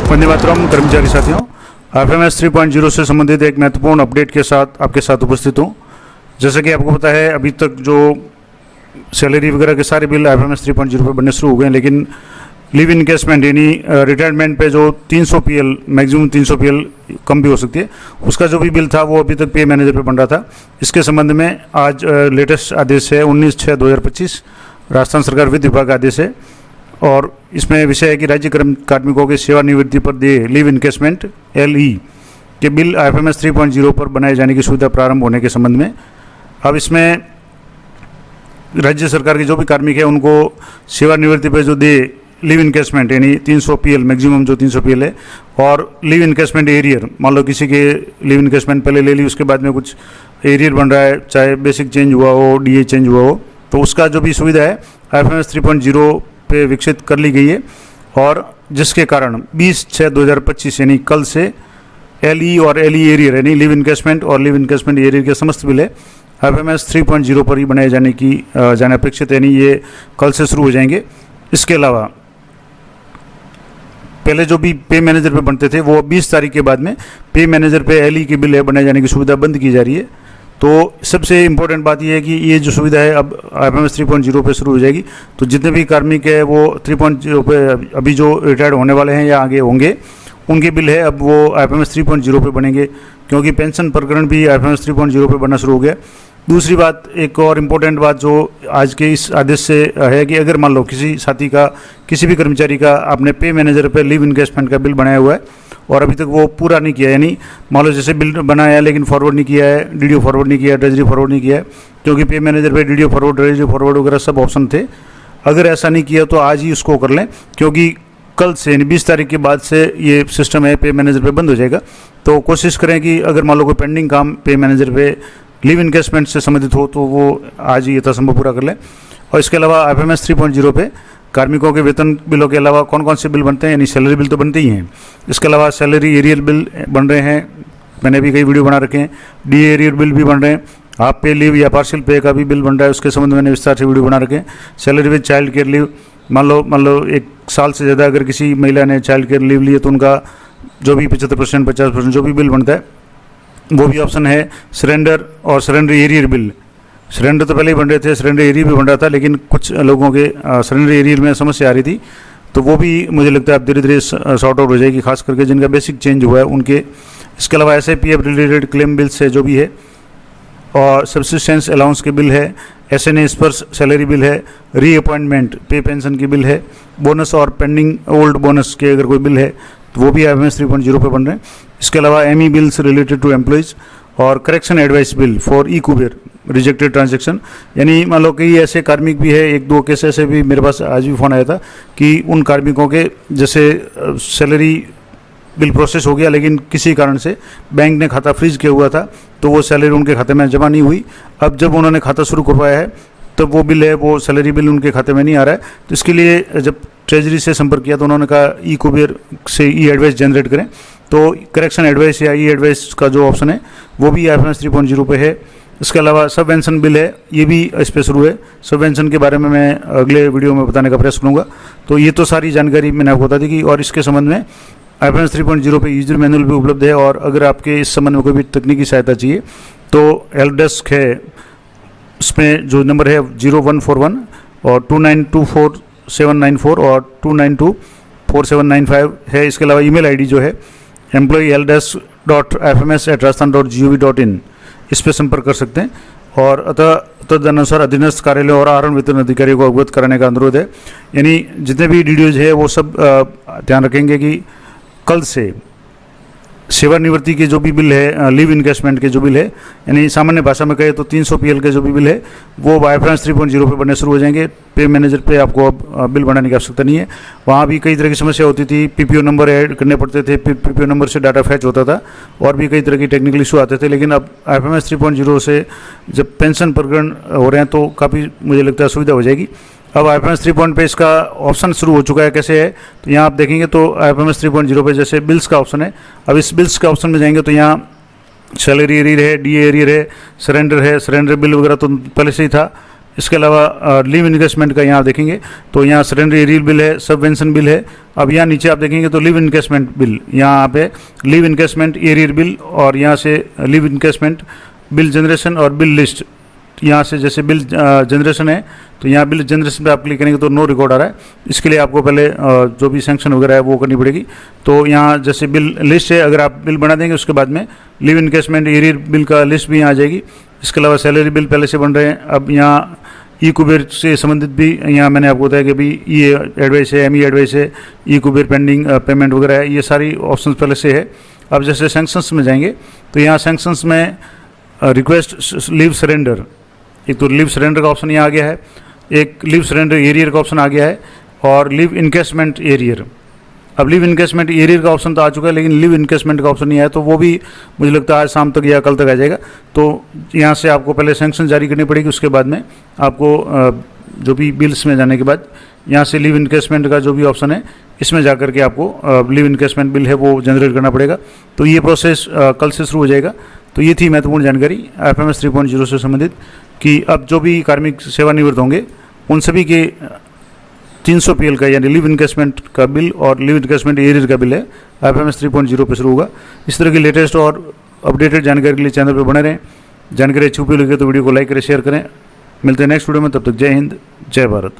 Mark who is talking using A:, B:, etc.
A: वंदे मातरम कर्मचारी साथियों, एफएमएस 3.0 से संबंधित एक महत्वपूर्ण अपडेट के साथ आपके साथ उपस्थित हूँ। जैसे कि आपको पता है, अभी तक जो सैलरी वगैरह के सारे बिल एफएमएस 3.0 पे बनने शुरू हो गए, लेकिन लिव इनकेसमेंट यानी रिटायरमेंट पे जो 300 पीएल, मैक्सिमम 300 पीएल कम भी हो सकती है, उसका जो भी बिल था वो अभी तक पे मैनेजर पे बन रहा था। इसके संबंध में आज लेटेस्ट आदेश है 19/6/2025 राजस्थान सरकार वित्त विभाग का आदेश है, और इसमें विषय है कि राज्य कार्मिकों के सेवानिवृत्ति पर दिए लिव इनकेसमेंट LE के बिल एफएमएस 3.0 पर बनाए जाने की सुविधा प्रारंभ होने के संबंध में। अब इसमें राज्य सरकार के जो भी कार्मिक है उनको सेवानिवृत्ति पर जो दे लिव इनकेसमेंट यानी 300 पीएल, मैक्सिमम जो 300 पीएल है, और लिव इनकेसमेंट एरियर, मान लो किसी के लिव इनकेसमेंट पहले ले ली, उसके बाद में कुछ एरियर बन रहा है, चाहे बेसिक चेंज हुआ हो, DA चेंज हुआ हो, तो उसका जो भी सुविधा है एफएमएस 3.0 पे विकसित कर ली गई है, और जिसके कारण 20/6/2025 यानी कल से LE और LE एरियर यानी लिव इनकेसमेंट और लिव इनकेसमेंट एरियर के समस्त बिल है एफएमएस 3.0 पर ही बनाए जाने अपेक्षित, यानी ये कल से शुरू हो जाएंगे। इसके अलावा पहले जो भी पे मैनेजर पे बनते थे वो 20 तारीख के बाद में पे मैनेजर पे LE के बिल है बनाए जाने की सुविधा बंद की जा रही है। तो सबसे इम्पोर्टेंट बात यह है कि ये जो सुविधा है अब एफएमएस 3.0 पे शुरू हो जाएगी। तो जितने भी कार्मिक है वो 3.0 पे अभी जो रिटायर्ड होने वाले हैं या आगे होंगे, उनके बिल है अब वो एफएमएस 3.0 पे बनेंगे, क्योंकि पेंशन प्रकरण भी एफएमएस 3.0 पे बनना शुरू हो गया। दूसरी बात, एक और इम्पोर्टेंट बात जो आज के इस आदेश से है कि अगर मान लो किसी साथी का, किसी भी कर्मचारी का आपने पे मैनेजर पे लिव इनकेसमेंट का बिल बनाया हुआ है और अभी तक वो पूरा नहीं किया, यानी मान लो जैसे बिल बनाया है लेकिन फॉरवर्ड नहीं किया है, DDO फॉरवर्ड नहीं किया है, ट्रेजरी फॉरवर्ड नहीं किया है, क्योंकि पे मैनेजर पे DDO फॉरवर्ड, ट्रेजरी फॉरवर्ड वगैरह सब ऑप्शन थे। अगर ऐसा नहीं किया तो आज ही उसको कर लें, क्योंकि कल से यानी 20 तारीख के बाद से ये सिस्टम है पे मैनेजर पे बंद हो जाएगा। तो कोशिश करें कि अगर मान लो कोई पेंडिंग काम पे मैनेजर पे लिव इनकेसमेंट से संबंधित हो तो वो आज ही यथासंभव पूरा कर लें। और इसके अलावा एफएमएस 3.0 पे कार्मिकों के वेतन बिलों के अलावा कौन कौन से बिल बनते हैं, यानी सैलरी बिल तो बनते ही हैं, इसके अलावा सैलरी एरियर बिल बन रहे हैं, मैंने भी कई वीडियो बना रखे हैं, DA एरियर बिल भी बन रहे हैं, हाफ पे लीव या पार्शियल पे का भी बिल बन रहा है, उसके संबंध में मैंने विस्तार से वीडियो बना रखे हैं। Salary with child care leave, मान लो 1 साल से ज़्यादा अगर किसी महिला ने चाइल्ड केयर लीव लिए तो उनका जो भी 75%, 50% जो भी बिल बनता है वो भी ऑप्शन है। सरेंडर और सरेंडर एरियर बिल, सरेंडर तो पहले ही बन रहे थे, सरेंडर एरियर भी बन रहा था, लेकिन कुछ लोगों के सरेंडर एरियर में समस्या आ रही थी, तो वो भी मुझे लगता है अब धीरे धीरे सॉर्ट आउट हो जाएगी, खास करके जिनका बेसिक चेंज हुआ है उनके। इसके अलावा SIPF रिलेटेड क्लेम बिल्स है जो भी है, और सब्सिस्टेंस अलाउंस के बिल है, SNA स्पर्श सैलरी बिल है, रीअपॉइंटमेंट पे पेंशन की बिल है, बोनस और पेंडिंग ओल्ड बोनस के अगर कोई बिल है तो वो भी एफएमएस 3.0 पे बन रहे हैं। इसके अलावा ME bills related to employees और correction advice bill for Kuber rejected transaction, यानी मान लो कई ऐसे कार्मिक भी है, 1-2 केस ऐसे भी मेरे पास आज भी फ़ोन आया था कि उन कार्मिकों के जैसे सैलरी बिल प्रोसेस हो गया लेकिन किसी कारण से बैंक ने खाता फ्रीज किया हुआ था, तो वो सैलरी उनके खाते में जमा नहीं हुई। अब जब उन्होंने खाता शुरू करवाया है तब वो बिल है, वो सैलरी बिल उनके खाते में नहीं आ रहा है। तो इसके लिए जब ट्रेजरी से संपर्क किया तो उन्होंने कहा कुबेर से एडवाइस जनरेट करें, तो करेक्शन एडवाइस या एडवाइस का जो ऑप्शन है वो भी एफएमएस 3.0 पे है। इसके अलावा सबवेंशन बिल है, ये भी इस पर शुरू है। सबवेंशन के बारे में मैं अगले वीडियो में बताने का प्रयास करूँगा। तो ये तो सारी जानकारी मैंने आपको बता दी कि, और इसके संबंध में एफएमएस 3.0 पे यूजर मैनुअल भी उपलब्ध है, और अगर आपके इस संबंध में कोई भी तकनीकी सहायता चाहिए तो हेल्प डेस्क है, उसमें जो नंबर है 0141 और 2924-794 और 292-4795 है। इसके अलावा ईमेल आईडी जो है employee.helpdesk.fms@rajasthan.gov.in, इस पर संपर्क कर सकते हैं। और तदनुसार अधीनस्थ कार्यालय और आहरण वितरण अधिकारियों को अवगत कराने का अनुरोध है। यानी जितने भी डीडीओज है वो सब ध्यान रखेंगे कि कल से सेवानिवृत्ति के जो भी बिल है, लिव इनकेसमेंट के जो बिल है, यानी सामान्य भाषा में कहे तो 300 पीएल के जो भी बिल है वो एफएमएस 3.0 पे बनने शुरू हो जाएंगे। पे मैनेजर पे आपको अब बिल बनाने की आवश्यकता नहीं है। वहाँ भी कई तरह की समस्या होती थी, PPO नंबर ऐड करने पड़ते थे, फिर PPO नंबर से डाटा फैच होता था, और भी कई तरह की टेक्निकल इशू आते थे। लेकिन अब एफएमएस 3.0 से जब पेंशन प्रकरण हो रहे हैं तो काफ़ी मुझे लगता है सुविधा हो जाएगी। अब एफएमएस 3.0 पे इसका ऑप्शन शुरू हो चुका है। कैसे है तो यहाँ आप देखेंगे तो एफएमएस 3.0 पे जैसे बिल्स का ऑप्शन है, अब इस बिल्स का ऑप्शन में जाएंगे तो यहाँ सैलरी एरियर है, DA एरियर है, सरेंडर बिल वगैरह तो पहले से ही था। इसके अलावा लीव इनकेसमेंट का यहाँ देखेंगे तो यहाँ सरेंडर एरियल बिल है, सबवेंशन बिल है। अब यहाँ नीचे आप देखेंगे तो लीव इनकेसमेंट बिल, यहाँ पे लीव इनकेसमेंट एरियर बिल और यहाँ से लीव इनकेसमेंट बिल जनरेशन और बिल लिस्ट। यहाँ से जैसे बिल जनरेशन है तो यहाँ बिल जनरेशन पे आप क्लिक करेंगे तो नो रिकॉर्ड आ रहा है। इसके लिए आपको पहले जो भी सैंक्शन वगैरह है वो करनी पड़ेगी। तो यहाँ जैसे बिल लिस्ट है, अगर आप बिल बना देंगे उसके बाद में लीव इनकेसमेंट एरियर बिल का लिस्ट भी यहाँ आ जाएगी। इसके अलावा सैलरी बिल पहले से बन रहे हैं। अब यहाँ ई कुबेर से संबंधित भी यहाँ मैंने आपको बताया कि भी ई एडवाइस है, एमई एडवाइस है, ई कुबेर पेंडिंग पेमेंट वगैरह है, ये सारी ऑप्शन पहले से है। अब जैसे सैंक्शंस में जाएंगे तो यहाँ सैंक्शंस में रिक्वेस्ट लीव सरेंडर, एक तो लीव सरेंडर का ऑप्शन यहाँ आ गया है, एक लीव सरेंडर एरियर का ऑप्शन आ गया है और लीव इनकेसमेंट एरियर। अब लीव इनकेसमेंट एरियर का ऑप्शन तो आ चुका है लेकिन लीव इनकेसमेंट का ऑप्शन नहीं आया, तो वो भी मुझे लगता है आज शाम तक या कल तक आ जाएगा। तो यहाँ से आपको पहले सैंक्शन जारी करनी पड़ेगी, उसके बाद में आपको जो भी बिल्स में जाने के बाद यहाँ से लीव इनकेसमेंट का जो भी ऑप्शन है इसमें जा करके आपको लीव इनकेसमेंट बिल है वो जनरेट करना पड़ेगा। तो ये प्रोसेस कल से शुरू हो जाएगा। तो ये थी महत्वपूर्ण जानकारी FMS 3.0 से संबंधित कि अब जो भी कार्मिक सेवानिवृत्त होंगे उन सभी के 300 PL का यानी लीव इनकेसमेंट का बिल और लीव इनकेसमेंट एरियर का बिल है FMS 3.0 पे शुरू होगा। इस तरह की लेटेस्ट और अपडेटेड जानकारी के लिए चैनल पर बने रहें। जानकारी अच्छी उपयोगी लगे तो वीडियो को लाइक करें, शेयर करें। मिलते हैं नेक्स्ट वीडियो में, तब तक जय हिंद, जय भारत।